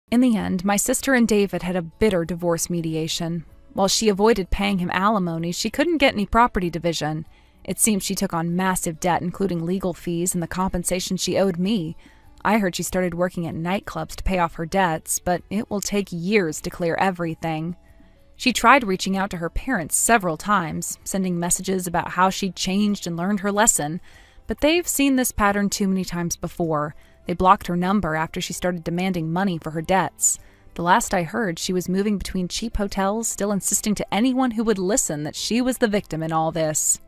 In the end, my sister and David had a bitter divorce mediation. While she avoided paying him alimony, she couldn't get any property division. It seems she took on massive debt, including legal fees and the compensation she owed me. I heard she started working at nightclubs to pay off her debts, but it will take years to clear everything. She tried reaching out to her parents several times, sending messages about how she'd changed and learned her lesson, but they've seen this pattern too many times before. They blocked her number after she started demanding money for her debts. The last I heard, she was moving between cheap hotels, still insisting to anyone who would listen that she was the victim in all this.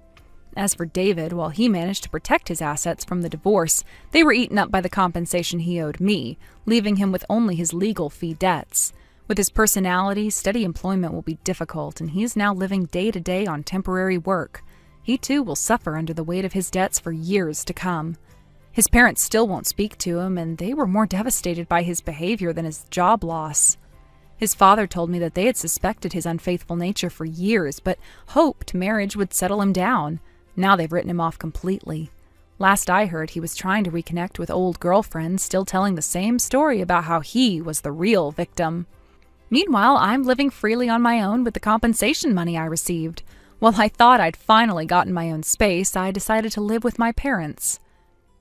As for David, while he managed to protect his assets from the divorce, they were eaten up by the compensation he owed me, leaving him with only his legal fee debts. With his personality, steady employment will be difficult, and he is now living day to day on temporary work. He too will suffer under the weight of his debts for years to come. His parents still won't speak to him, and they were more devastated by his behavior than his job loss. His father told me that they had suspected his unfaithful nature for years, but hoped marriage would settle him down. Now they've written him off completely. Last I heard, he was trying to reconnect with old girlfriends, still telling the same story about how he was the real victim. Meanwhile, I'm living freely on my own with the compensation money I received. While I thought I'd finally gotten my own space, I decided to live with my parents.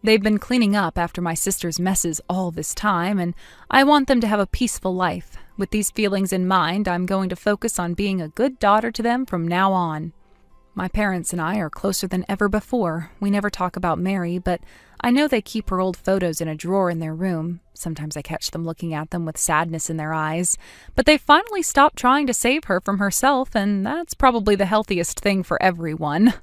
They've been cleaning up after my sister's messes all this time, and I want them to have a peaceful life. With these feelings in mind, I'm going to focus on being a good daughter to them from now on. My parents and I are closer than ever before. We never talk about Mary, but I know they keep her old photos in a drawer in their room. Sometimes I catch them looking at them with sadness in their eyes. But they finally stopped trying to save her from herself, and that's probably the healthiest thing for everyone.